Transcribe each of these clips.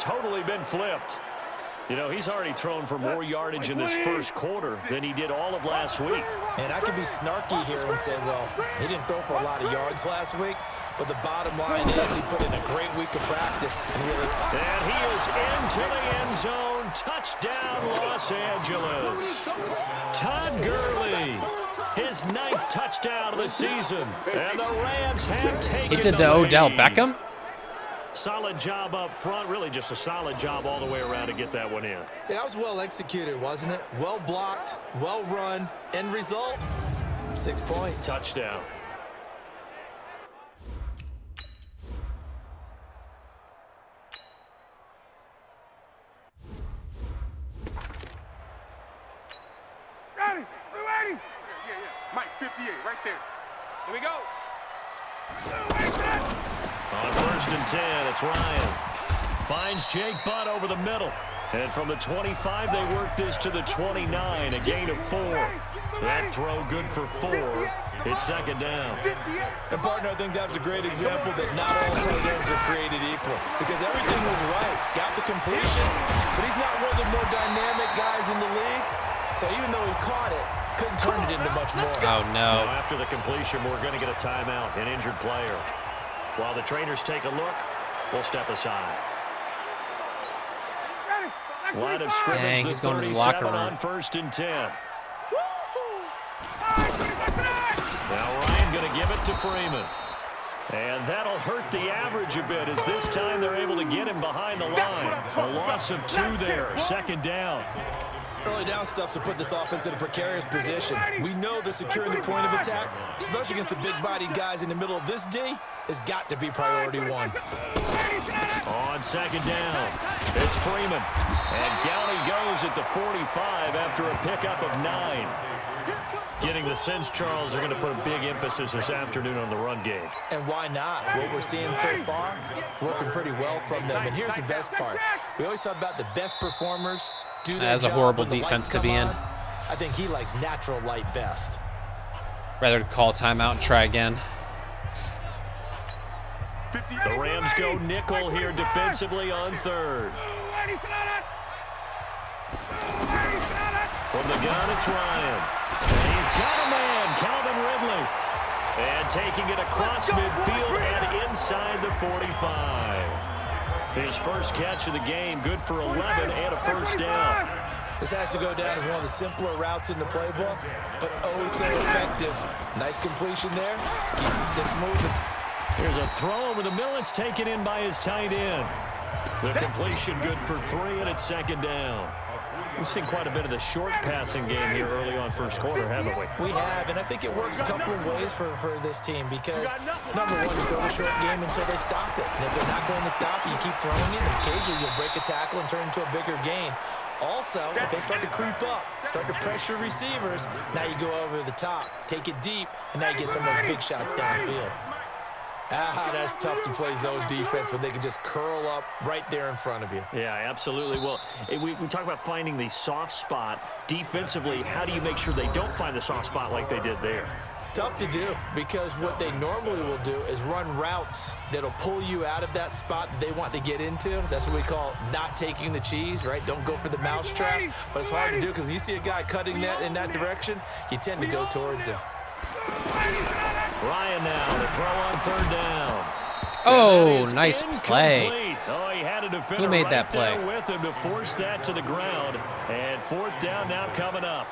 totally been flipped. You know, he's already thrown for more yardage in this first quarter than he did all of last week. And I could be snarky here and say, well, he didn't throw for a lot of yards last week, but the bottom line is he put in a great week of practice. And he is into the end zone. Touchdown, Los Angeles. Todd Gurley, his 9th touchdown of the season. And the Rams have taken He did the Odell Beckham? Solid job up front, really just a solid job all the way around to get that one in. Yeah, that was well executed, wasn't it? Well blocked, well run, end result, 6 points. Touchdown. Ready, 280. Yeah. Mike, 58, right there. Here we go. On 1st and 10, it's Ryan. Finds Jake Butt over the middle. And from the 25, they work this to the 29, a gain of 4. That throw good for 4. It's 2nd down. And, partner, I think that's a great example that not all tight ends are created equal. Because everything was right. Got the completion, but he's not one of the more dynamic guys in the league. So even though he caught it, couldn't turn it into much more. Oh, no. Now, after the completion, we're going to get a timeout, an injured player. While the trainers take a look, we'll step aside. Line of scrimmage, Dang, he's going to the locker room. On 1st and 10. Now Ryan going to give it to Freeman. And that'll hurt the average a bit as this time they're able to get him behind the line. A loss of 2 there, 2nd down. Early down stuff to put this offense in a precarious position. We know that securing the point of attack, especially against the big-bodied guys in the middle of this D, has got to be priority 1. On 2nd down, it's Freeman. And down he goes at the 45 after a pickup of 9. Getting the sense, Charles, they're going to put a big emphasis this afternoon on the run game. And why not? What we're seeing so far, it's working pretty well from them. And here's the best part. We always talk about the best performers do their That is a job horrible when the defense lights to be come in. on. I think he likes natural light best. Rather call timeout and try again. The Rams go nickel here defensively on 3rd. From the gun, it's Ryan. And he's got a man, Calvin Ridley. And taking it across midfield and inside the 45. His first catch of the game, good for 11 and a 1st down. This has to go down as one of the simpler routes in the playbook, but oh so effective. Nice completion there. Keeps the sticks moving. Here's a throw over the middle. It's taken in by his tight end. The completion good for 3, and it's 2nd down. We've seen quite a bit of the short passing game here early on 1st quarter, haven't we? We have, and I think it works a couple of ways for this team because, number 1, you throw the short game until they stop it. And if they're not going to stop it, you keep throwing it, and occasionally you'll break a tackle and turn into a bigger gain. Also, if they start to creep up, start to pressure receivers, now you go over the top, take it deep, and now you get some of those big shots downfield. That's tough to play zone defense when they can just curl up right there in front of you. Yeah, absolutely. Well, we talk about finding the soft spot. Defensively, how do you make sure they don't find the soft spot like they did there? Tough to do because what they normally will do is run routes that'll pull you out of that spot that they want to get into. That's what we call not taking the cheese, right? Don't go for the mousetrap. But it's hard to do because when you see a guy cutting that in that direction, you tend to go towards him. Ryan now to throw on 3rd down. Oh, nice play. Oh, he had a defender Who made right that play? there with him to force that to the ground. And 4th down now coming up.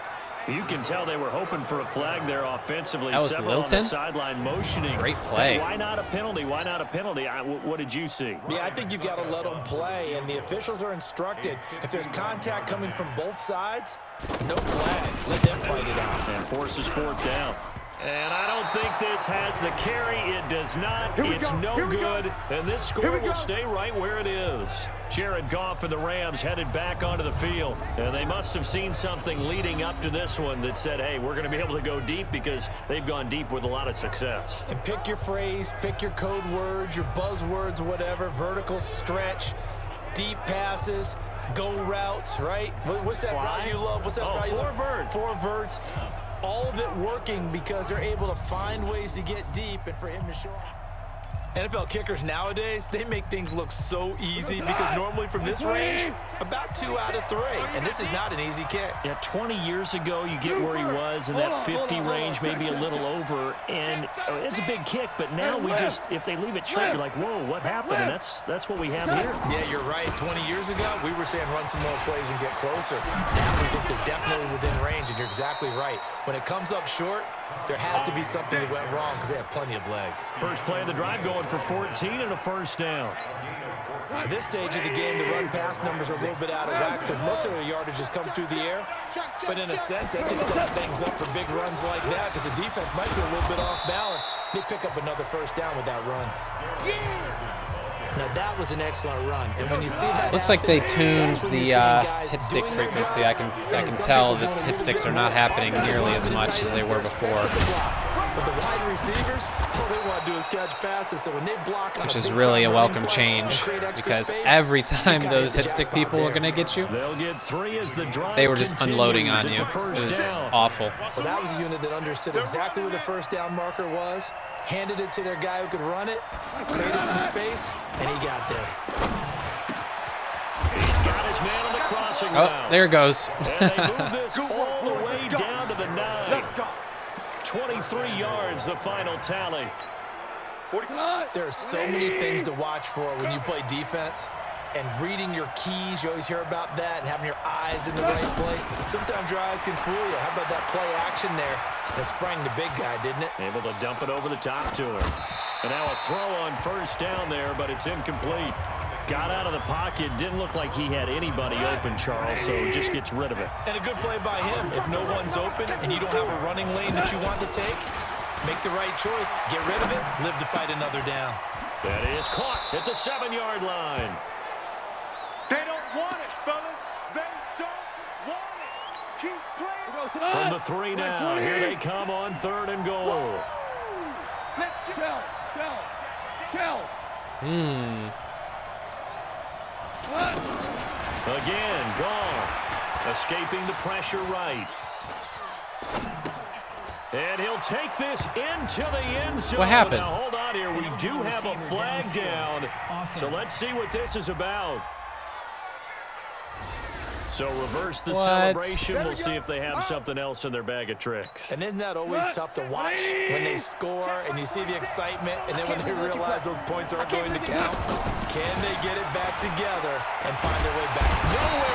You can tell they were hoping for a flag there offensively. That was Several Lilton? on the sideline motioning. Great play. Why not a penalty? Why not a penalty? What did you see? Yeah, I think you've got to let them play, and the officials are instructed. If there's contact coming from both sides, no flag. Let them fight it out. And forces 4th down. And I don't think this has the carry. It does not. It's no good. And this score will stay right where it is. Jared Goff and the Rams headed back onto the field. And they must have seen something leading up to this one that said, hey, we're going to be able to go deep because they've gone deep with a lot of success. And pick your phrase, pick your code words, your buzzwords, whatever. Vertical stretch, deep passes, go routes, right? What's that route you love? What's that route you love? 4 verts. 4 verts. All of it working because they're able to find ways to get deep and for him to show up. NFL kickers nowadays, they make things look so easy because normally from this range, about 2 out of 3. And this is not an easy kick. Yeah, 20 years ago, you get where he was in that 50 range, maybe a little over, and it's a big kick, but now we just, if they leave it short, you're like, whoa, what happened? And that's what we have here. Yeah, you're right. 20 years ago, we were saying run some more plays and get closer. Now we think they're definitely within range, and you're exactly right. When it comes up short, there has to be something that went wrong because they have plenty of leg. First play of the drive going for 14 and a first down. At this stage of the game, the run-pass numbers are a little bit out of whack because most of their yardage has come through the air. But in a sense, that just sets things up for big runs like that because the defense might be a little bit off balance. They pick up another first down with that run. Now, that was an excellent run. And when you see that Looks like they tuned the hit stick frequency. I can tell that hit sticks are not happening nearly as much as they were before. But the wide receivers, all they want to do is catch passes. So when they block on which is really a welcome change because every time those hit stick people are going to get you, they were just unloading on you. It was awful. Well, that was a unit that understood exactly where the first down marker was, handed it to their guy who could run it, created some space, and he got there. He's got his man on the crossing route. Oh, there it goes. And they move this all the way down to the 9. 23 yards, the final tally. There are so many things to watch for when you play defense. And reading your keys, you always hear about that, and having your eyes in the right place. Sometimes your eyes can fool you. How about that play action there? That sprang the big guy, didn't it? Able to dump it over the top to him. And now a throw on first down there, but it's incomplete. Got out of the pocket. Didn't look like he had anybody open, Charles, so just gets rid of it. And a good play by him. If no one's open and you don't have a running lane that you want to take, make the right choice. Get rid of it. Live to fight another down. That is caught at the 7-yard line. They don't want it, fellas. They don't want it. Keep playing. From the 3 now. Here they come on 3rd and goal. Let's go. Again, Goff escaping the pressure right. And he'll take this into the end zone. What happened? Now, hold on here. We do have a flag down. So let's see what this is about. So reverse the celebration. We'll see if they have something else in their bag of tricks. And isn't that always tough to watch when they score and you see the excitement and then when they realize those points aren't going to count? Can they get it back together and find their way back?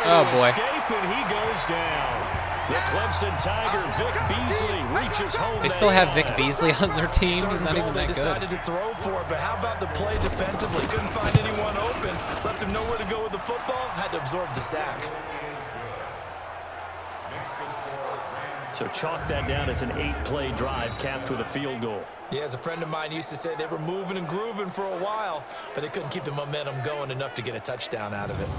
Oh, boy. Escape, and he goes down. The Clemson Tiger, Vic Beasley, reaches home. They still have Vic Beasley on their team. He's not even that good. They decided to throw for it, but how about the play defensively? Couldn't find anyone open. Left him nowhere to go with the football. Had to absorb the sack. So chalk that down as an 8-play drive capped with a field goal. Yeah, as a friend of mine used to say, they were moving and grooving for a while, but they couldn't keep the momentum going enough to get a touchdown out of it.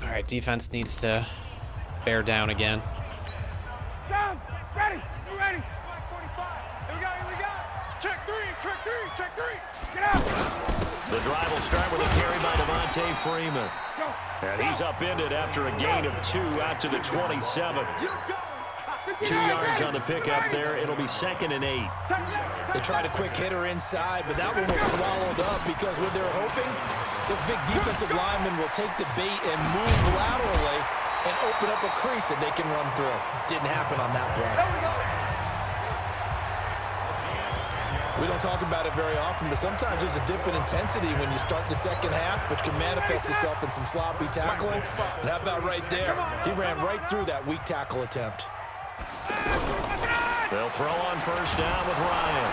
All right, defense needs to bear down again. Down. Ready. You ready? 45. Here we go. Check three. Get out. The drive will start with a carry by Devontae Freeman. And he's upended after a gain of 2 out to the 27. 2 yards on the pickup there. It'll be 2nd and 8. They tried a quick hitter inside, but that one was swallowed up because what they're hoping, this big defensive lineman will take the bait and move laterally and open up a crease that they can run through. Didn't happen on that play. We don't talk about it very often, but sometimes there's a dip in intensity when you start the second half, which can manifest itself in some sloppy tackling. And how about right there? He ran right through that weak tackle attempt. They'll throw on first down with Ryan.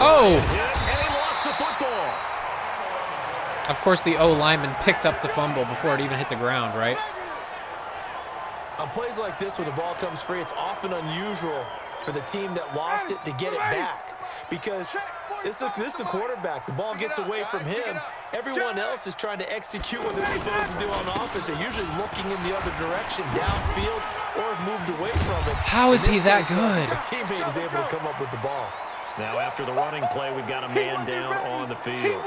Oh! And he lost the football. Of course, the O-lineman picked up the fumble before it even hit the ground, right? On plays like this, when the ball comes free, it's often unusual for the team that lost it to get it back. Because this is a quarterback. The ball gets away from him. Everyone else is trying to execute what they're supposed to do on offense. They're usually looking in the other direction, downfield, or have moved away from it. How is he that good? A teammate is able to come up with the ball. Now, after the running play, we've got a man down on the field.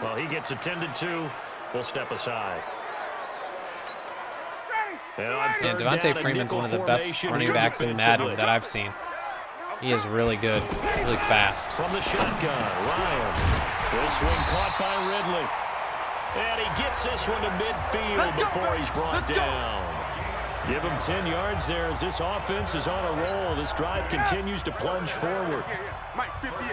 Well, he gets attended to. We'll step aside. And Devontae Freeman's one of the best running backs in Madden that I've seen. He is really good, really fast. From the shotgun, Ryan. This one caught by Ridley. And he gets this one to midfield before he's brought down. Give him 10 yards there as this offense is on a roll. This drive continues to plunge forward.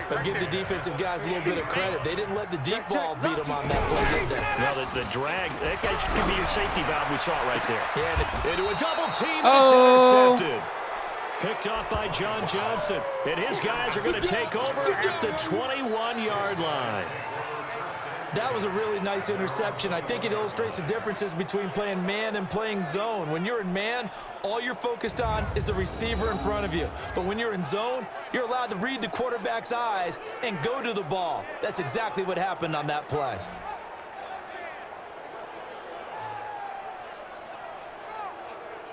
But give the defensive guys a little bit of credit. They didn't let the deep ball beat them on that play, did they? No, the drag, that guy could be your safety valve. We saw it right there. Yeah. Into a double team, and it's intercepted. Picked off by John Johnson. And his guys are going to take over at the 21-yard line. That was a really nice interception. I think it illustrates the differences between playing man and playing zone. When you're in man, all you're focused on is the receiver in front of you. But when you're in zone, you're allowed to read the quarterback's eyes and go to the ball. That's exactly what happened on that play.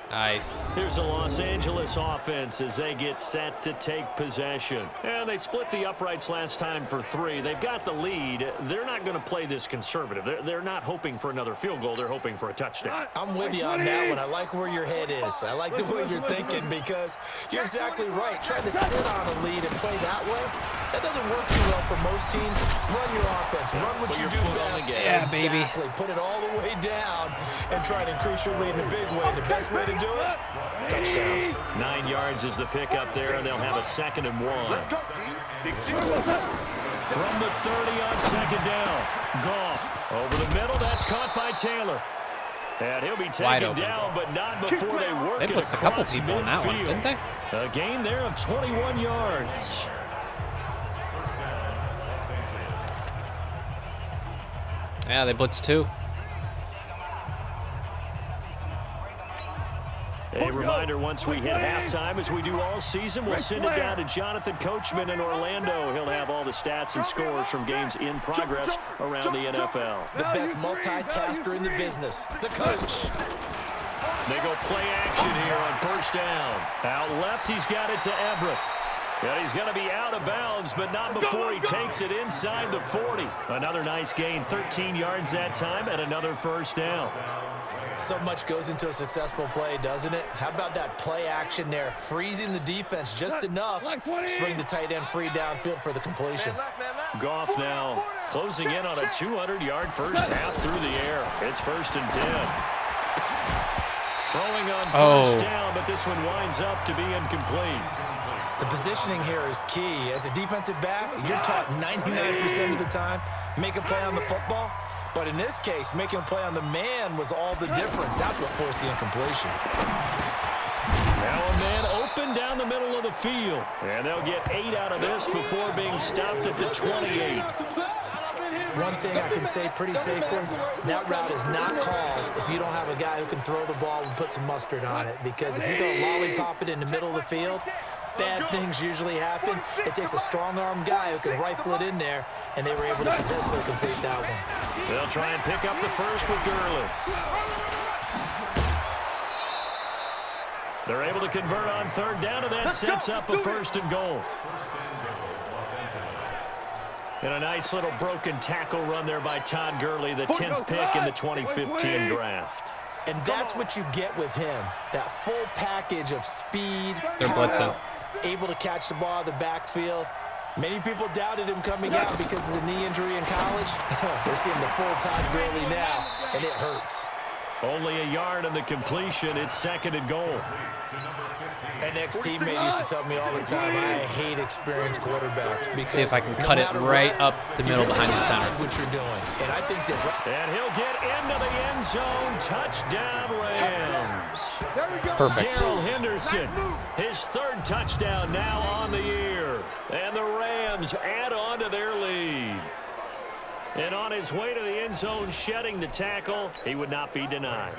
Nice. Here's a Los Angeles offense as they get set to take possession. And they split the uprights last time for 3. They've got the lead. They're not going to play this conservative. They're not hoping for another field goal. They're hoping for a touchdown. I'm with you on that one. I like where your head is. I like the way you're thinking because you're exactly right. Trying to sit on a lead and play that way, that doesn't work too well for most teams. Run your offense. Run what you do best. Yeah, baby. Exactly. Put it all the way down and try to increase your lead in a big way. And the best way to do it, touchdowns. 9 yards is the pickup there, and they'll have a 2nd and 1. Let's go, D. From the 30 on 2nd down. Goff over the middle. That's caught by Taylor. And he'll be taken down, but not before they work it across midfield. They blitzed a couple people in that one, didn't they? A gain there of 21 yards. Yeah, they blitzed 2. A reminder, once we hit halftime, as we do all season, we'll send it down to Jonathan Coachman in Orlando. He'll have all the stats and scores from games in progress around the NFL. The best multitasker in the business, the coach. They go play action here on 1st down. Out left, he's got it to Everett. Yeah, he's going to be out of bounds, but not before he takes it inside the 40. Another nice gain, 13 yards that time, and another 1st down. So much goes into a successful play, doesn't it? How about that play action there, freezing the defense just enough to bring the tight end free downfield for the completion. Goff now closing in on a 200-yard first half through the air. It's 1st and 10. Throwing on 1st down, but this one winds up to be incomplete. The positioning here is key. As a defensive back, you're taught 99% of the time, make a play on the football. But in this case, making a play on the man was all the difference. That's what forced the incompletion. Now a man open down the middle of the field. And they'll get 8 out of this before being stopped at the 28. One thing I can say pretty safely, that route is not called if you don't have a guy who can throw the ball and put some mustard on it. Because if you go lollipop it in the middle of the field, bad things usually happen. It takes a strong-arm guy who can rifle it in there, and they were able to successfully complete that one. They'll try and pick up the first with Gurley. They're able to convert on 3rd down, and that sets up a 1st and goal. And a nice little broken tackle run there by Todd Gurley, the 10th pick in the 2015 draft. And that's what you get with him, that full package of speed. They're blitzing. Able to catch the ball out of the backfield. Many people doubted him coming out because of the knee injury in college. They're seeing the full Todd Gurley now, and it hurts. Only a yard on the completion. It's 2nd and goal. An ex-teammate used to tell me all the time, I hate experienced quarterbacks. Because see if I can cut it right up the middle behind the center. What you're doing. And I think that. And he'll get into the end zone. Touchdown, Rams. Perfect. Darrell Henderson, his 3rd touchdown now on the year. And the Rams add on to their lead. And on his way to the end zone, shedding the tackle, he would not be denied.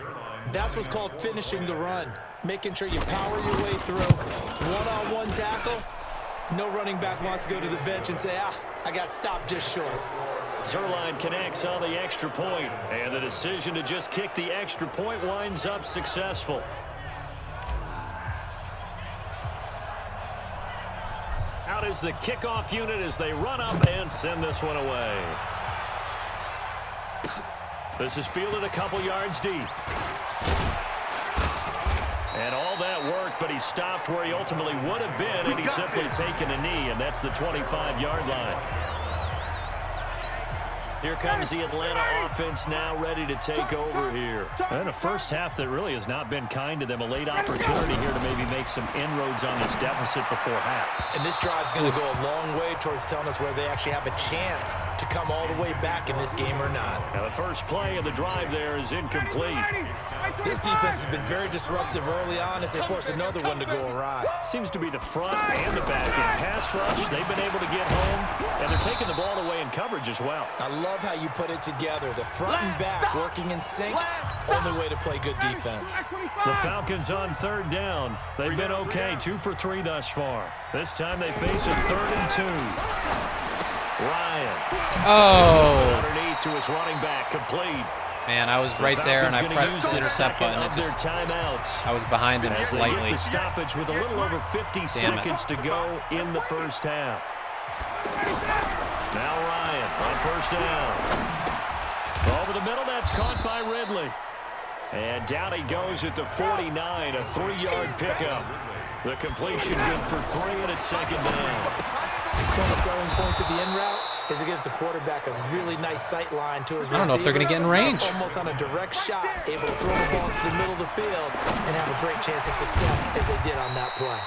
That's what's called finishing the run. Making sure you power your way through. One-on-one tackle. No running back wants to go to the bench and say, I got stopped just short. Zerline connects on the extra point, and the decision to just kick the extra point winds up successful. Out is the kickoff unit as they run up and send this one away. This is fielded a couple yards deep. And all that work, but he stopped where he ultimately would have been, and he's simply taken a knee, and that's the 25-yard line. Here comes the Atlanta offense now ready to take over here. And a first half that really has not been kind to them. A late opportunity here to maybe make some inroads on this deficit before half. And this drive's going to go a long way towards telling us whether they actually have a chance to come all the way back in this game or not. Now the first play of the drive there is incomplete. This defense has been very disruptive early on as they force another one to go awry. Seems to be the front and the back. In pass rush, they've been able to get home, and they're taking the ball away in coverage as well. I love how you put it together. The front and back working in sync. Only way to play good defense. The Falcons on third down. They've been okay, 2 for 3 thus far. This time they face a 3rd and 2. Ryan. Oh. Underneath to his running back, complete. Man, I was right there, and I pressed the intercept button. It just, I was behind him slightly. They get the stoppage with a little over 50 seconds to go in the first half. Now Ryan on first down. Over the middle, that's caught by Ridley. And down he goes at the 49, a 3-yard pickup. The completion good for 3, and it's 2nd down. One of the selling points of the in route is it gives the quarterback a really nice sight line to his receiver. I don't know if they're going to get in range. Almost on a direct shot, able to throw the ball to the middle of the field and have a great chance of success as they did on that play.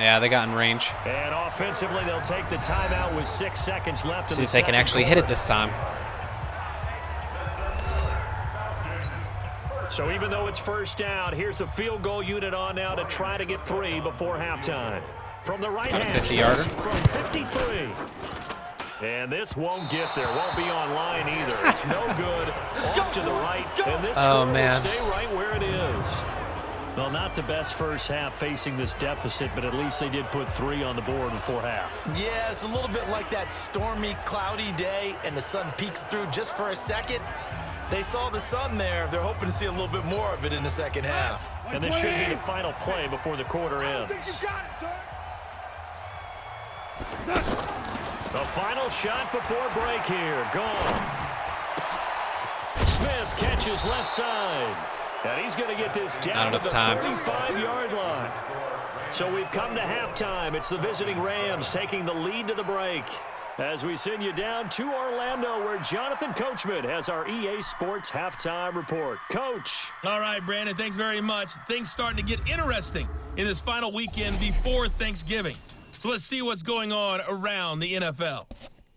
Yeah, they got in range. And offensively, they'll take the timeout with 6 seconds left. See if they can actually hit it this time. So even though it's first down, here's the field goal unit on now to try to get 3 before halftime. From the right hand, 50-yarder. From 53. And this won't get there. Won't be on line either. It's no good. Off to the right. And this score will stay right where it is. Well, not the best first half facing this deficit, but at least they did put 3 on the board before half. Yeah, it's a little bit like that stormy, cloudy day, and the sun peeks through just for a second. They saw the sun there. They're hoping to see a little bit more of it in the second half. And this should be the final play before the quarter ends. The final shot before break here. Goff. Smith catches left side. And he's going to get this down to the 35-yard line. So we've come to halftime. It's the visiting Rams taking the lead to the break. As we send you down to Orlando, where Jonathan Coachman has our EA Sports Halftime Report. Coach. All right, Brandon, thanks very much. Things starting to get interesting in this final weekend before Thanksgiving. So let's see what's going on around the NFL.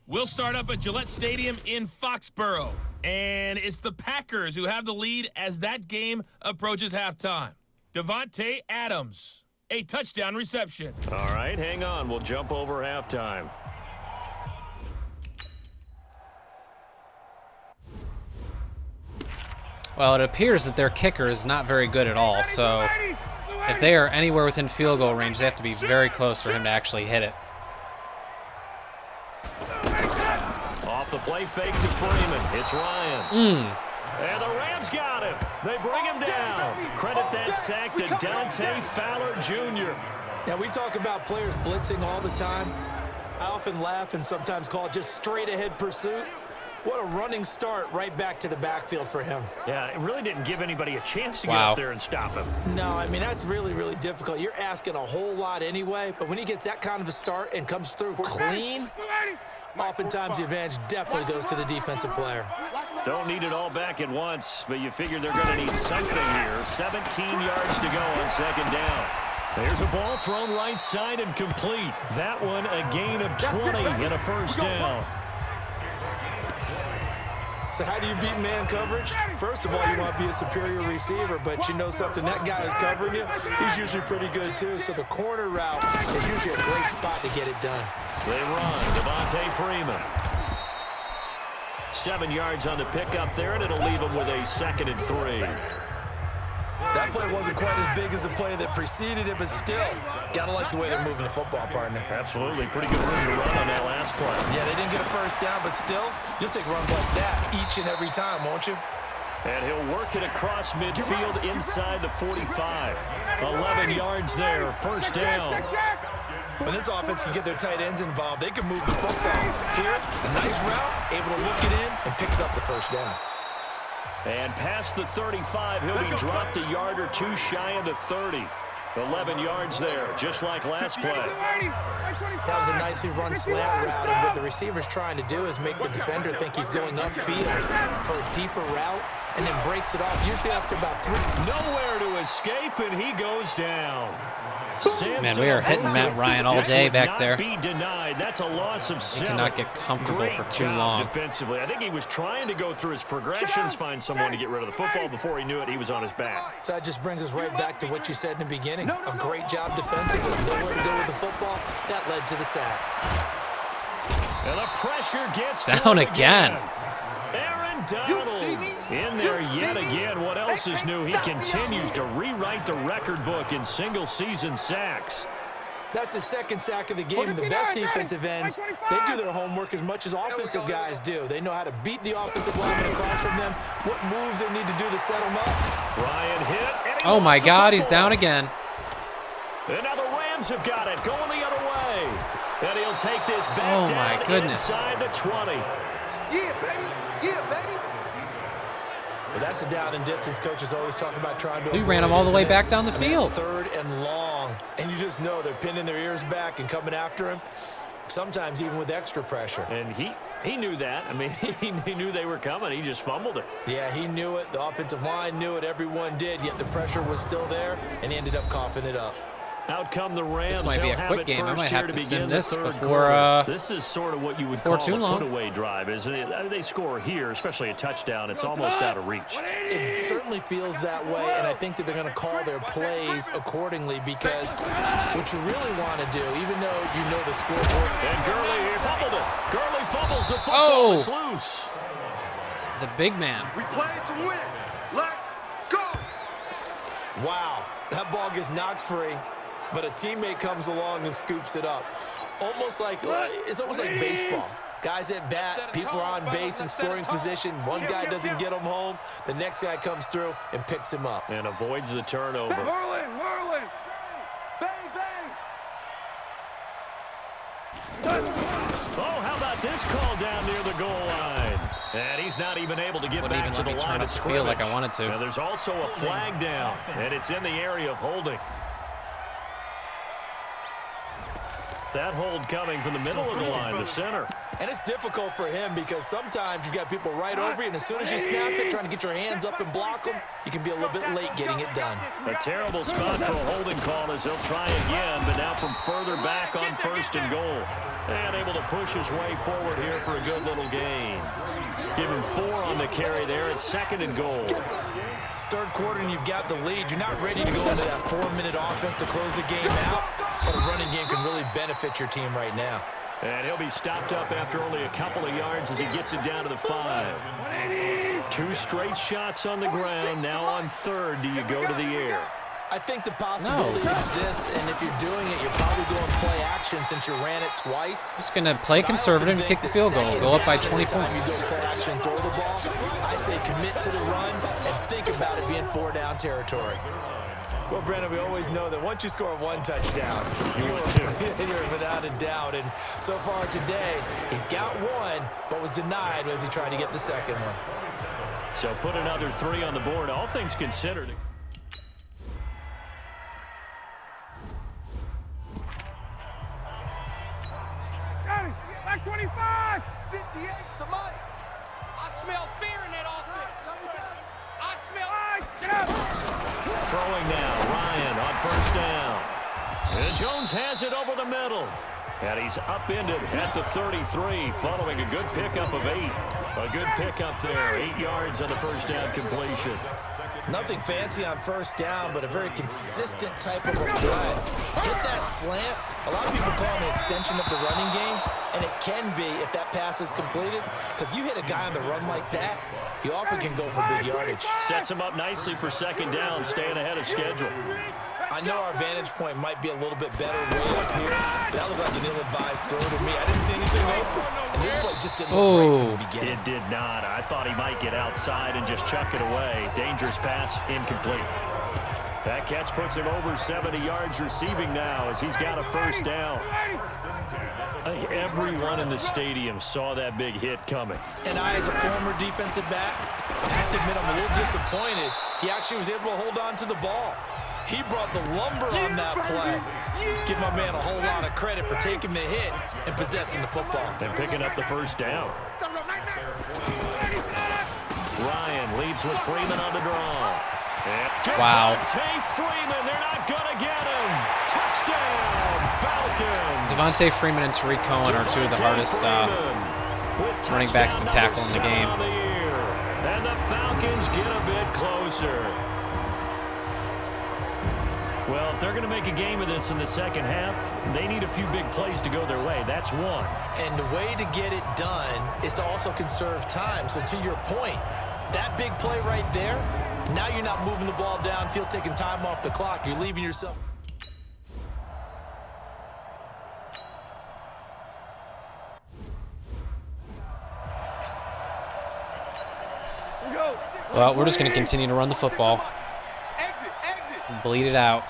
We'll start up at Gillette Stadium in Foxborough. And it's the Packers who have the lead as that game approaches halftime. Devontae Adams, a touchdown reception. All right, hang on. We'll jump over halftime. Well, it appears that their kicker is not very good at all, so if they are anywhere within field goal range, they have to be very close for him to actually hit it. Off the play fake to Freeman. It's Ryan. And the Rams got him. They bring him down. Credit that sack to Dante Fowler Jr. Now, we talk about players blitzing all the time. I often laugh and sometimes call it just straight-ahead pursuit. What a running start right back to the backfield for him. Yeah, it really didn't give anybody a chance to get up there and stop him. No, I mean, that's really, really difficult. You're asking a whole lot anyway, but when he gets that kind of a start and comes through clean, oftentimes the advantage definitely goes to the defensive player. Don't need it all back at once, but you figure they're going to need something here. 17 yards to go on 2nd down. There's a ball thrown right side and complete. That one a gain of 20 and a first down. So how do you beat man coverage? First of all, you want to be a superior receiver, but you know something, that guy is covering you. He's usually pretty good too, so the corner route is usually a great spot to get it done. They run, Devontae Freeman. 7 yards on the pickup there, and it'll leave them with a 2nd and 3. That play wasn't quite as big as the play that preceded it, but still, gotta like the way they're moving the football, partner. Absolutely. Pretty good room to run on that last play. Yeah, they didn't get a first down, but still, you'll take runs like that each and every time, won't you? And he'll work it across midfield inside the 45. 11 yards there, first down. When this offense can get their tight ends involved, they can move the football. Here, a nice route, able to look it in, and picks up the first down. And past the 35, he'll be dropped a yard or two shy of the 30. 11 yards there, just like last play. That was a nicely run slant route, and what the receiver's trying to do is make the defender think he's going upfield for a deeper route, and then breaks it off, usually after about 3. Nowhere to escape, and he goes down. Man, we are hitting Matt Ryan all day back there. Be denied. That's a loss of 7. He cannot get comfortable Great for too job long. Defensively, I think he was trying to go through his progressions, find someone to get rid of the football. Before he knew it, he was on his back. So that just brings us right back to what you said in the beginning. A great job defensively. Nowhere to go with the football. That led to the sack. And the pressure gets down again. Aaron Donald in there yet again. What else is new? He continues to rewrite the record book in single-season sacks. That's his second sack of the game, and the best defensive ends, they do their homework as much as offensive guys do. They know how to beat the offensive lineman across from them, what moves they need to do to set them up. Ryan hit. Oh, my God, he's down again. And now the Rams have got it, going the other way. And he'll take this back down inside the 20. Yeah, baby. Yeah, baby. Well, that's a down and distance. Coaches always talk about trying to. He ran him all the way back down the field. Third and long, and you just know they're pinning their ears back and coming after him. Sometimes even with extra pressure. And he knew that. I mean, he knew they were coming. He just fumbled it. Yeah, he knew it. The offensive line knew it. Everyone did. Yet the pressure was still there, and he ended up coughing it up. Out come the Rams. This might be a quick game. I might have to sim this before this is sort of what you would call a put-away drive, isn't it? I mean, they score here, especially a touchdown. It's almost out of reach. It certainly feels that way, and I think that they're going to call their plays accordingly because what you really want to do, even though you know the scoreboard. And Gurley fumbled it. Gurley fumbles the football. It's loose. The big man. We play to win. Let's go. Wow, that ball gets knocked free. But a teammate comes along and scoops it up. It's almost like baseball. Guys at bat, people are on base in scoring position. One guy doesn't get him home. The next guy comes through and picks him up. And avoids the turnover. Whirling. Bang, bang. Oh, how about this call down near the goal line? And he's not even able to get back to the line of scrimmage. Like I wanted to. Now, there's also a flag down, and it's in the area of holding. That hold coming from the middle of the line, the center. And it's difficult for him because sometimes you've got people right over you, and as soon as you snap it, trying to get your hands up and block them, you can be a little bit late getting it done. A terrible spot for a holding call as he'll try again, but now from further back on 1st and goal. And able to push his way forward here for a good little gain. Give him 4 on the carry there at 2nd and goal. Third quarter and you've got the lead. You're not ready to go into that 4-minute offense to close the game out, but a running game can really benefit your team right now. And he'll be stopped up after only a couple of yards as he gets it down to the 5. 2 straight shots on the ground. Now on 3rd, do you go to the air? I think the possibility exists, and if you're doing it, you're probably going play action since you ran it twice. Just going to play conservative and kick the field goal. Go up by 20 points. You go play action and throw the ball. I say commit to the run and think about it being 4-down territory. Well, Brandon, we always know that once you score 1 touchdown, you're without a doubt. And so far today, he's got 1, but was denied as he tried to get the second one. So put another 3 on the board, all things considered. Back 25. 58 to Mike. I smell fear in that offense. I smell. Get up. Throwing now, Ryan on 1st down. And Jones has it over the middle. And he's upended at the 33, following a good pickup of 8. A good pickup there, 8 yards on the 1st down completion. Nothing fancy on 1st down, but a very consistent type of a play. Hit that slant. A lot of people call it an extension of the running game, and it can be if that pass is completed, because you hit a guy on the run like that, he often can go for big yardage. Sets him up nicely for 2nd down, staying ahead of schedule. I know our vantage point might be a little bit better way up here. That looked like an ill-advised throw to me. I didn't see anything open, and this play just didn't look right from the beginning. It did not. I thought he might get outside and just chuck it away. Dangerous pass, incomplete. That catch puts him over 70 yards receiving now as he's got a 1st down. I think everyone in the stadium saw that big hit coming. And I, as a former defensive back, have to admit I'm a little disappointed. He actually was able to hold on to the ball. He brought the lumber on that play. Give my man a whole lot of credit for taking the hit and possessing the football. And picking up the first down. Ryan leads with Freeman on the draw. Wow. Devontae Freeman, they're not going to get him. Touchdown, Falcons. Devontae Freeman and Tariq Cohen are two of the hardest running backs to tackle in the game. And the Falcons get a bit closer. Well, if they're going to make a game of this in the second half, they need a few big plays to go their way. That's one. And the way to get it done is to also conserve time. So to your point, that big play right there, now you're not moving the ball downfield, taking time off the clock. You're leaving yourself. Well, we're just going to continue to run the football. Bleed it out.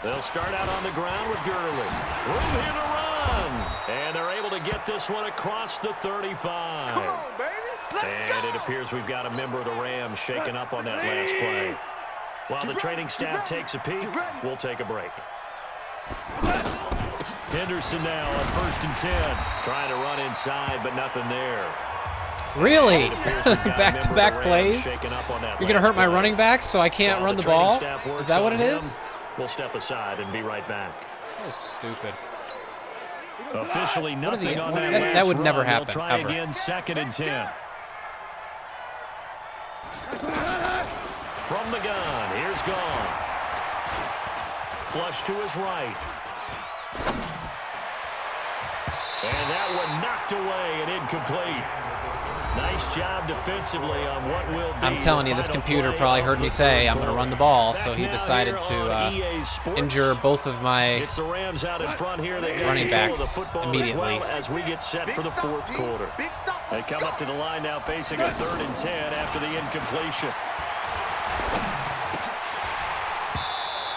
They'll start out on the ground with Gurley. Room here to run. And they're able to get this one across the 35. Come on, baby. And it appears we've got a member of the Rams shaken up on that last play. While the training staff takes a peek, we'll take a break. Henderson now on 1st and 10. Trying to run inside, but nothing there. Really? Back-to-back plays? You're going to hurt my running backs so I can't run the ball? Is that what it is? We'll step aside and be right back. So stupid. Officially nothing on that last that would never run. happen, They'll try ever. again, 2nd and 10. From the gun, here's Goff. Flush to his right. And that one knocked away and incomplete. Nice job defensively on what will be. I'm telling you, this computer probably heard me say I'm going to run the ball, so he decided to injure both of my running backs immediately. As we get set for the 4th quarter. They come up to the line now facing a 3rd and 10 after the incompletion.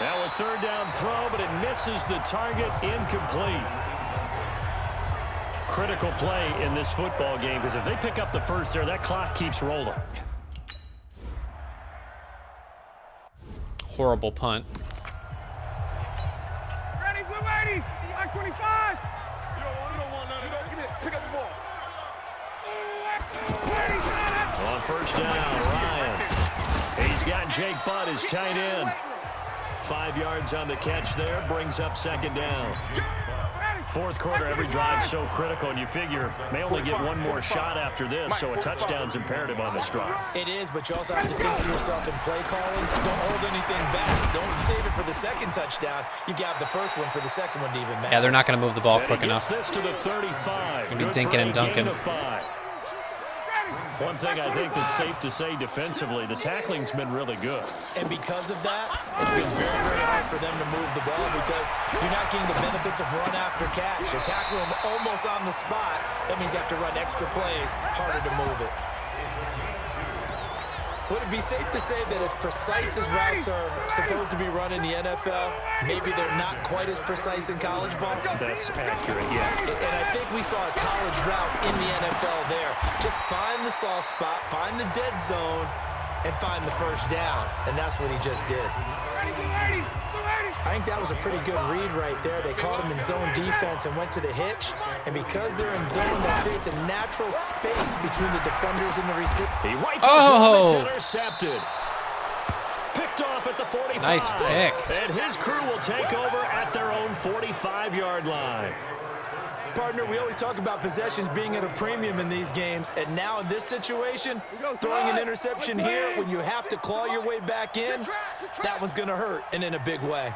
Now a 3rd down throw, but it misses the target, incomplete. Critical play in this football game, because if they pick up the first there, that clock keeps rolling. Horrible punt. Ready, blue 80, line 25. You don't want none of that. Get it. Pick up the ball. On 1st down, Ryan. He's got Jake Butt as tight end. 5 yards on the catch there, brings up 2nd down. 4th quarter, every drive so critical, and you figure may only get one more shot after this, so a touchdown's imperative on this drive. It is, but you also have to think to yourself in play calling, don't hold anything back. Don't save it for the 2nd touchdown. You got the first one for the 2nd one to even matter. Yeah, they're not going to move the ball quick enough. This to the 35. Maybe dinking and dunking. One thing I think that's safe to say defensively, the tackling's been really good. And because of that, it's been very, very hard for them to move the ball because you're not getting the benefits of run after catch. You're tackling them almost on the spot. That means you have to run extra plays, harder to move it. Would it be safe to say that as precise as routes are supposed to be run in the NFL, maybe they're not quite as precise in college ball? That's accurate, yeah. And I think we saw a college route in the NFL there. Just find the soft spot, find the dead zone, and find the first down. And that's what he just did. I think that was a pretty good read right there. They caught him in zone defense and went to the hitch. And because they're in zone, that creates a natural space between the defenders and the receiver. He rifles him, it's intercepted. Picked off at the 45. Nice pick. And his crew will take over at their own 45-yard line. Partner, we always talk about possessions being at a premium in these games, and now in this situation, throwing an interception here when you have to claw your way back in, that one's going to hurt, and in a big way.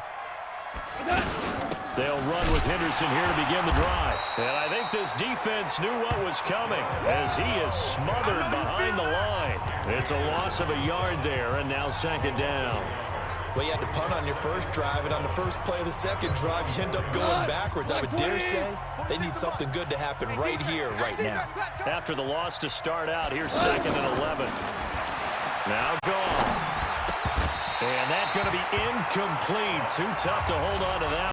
They'll run with Henderson here to begin the drive. And I think this defense knew what was coming as he is smothered behind the line. It's a loss of a yard there, and now 2nd down. Well, you had to punt on your first drive, and on the first play of the 2nd drive, you end up going backwards. I would dare say they need something good to happen right here, right now. After the loss to start out, here's 2nd and 11. Now Goff. And that's going to be incomplete. Too tough to hold on to that.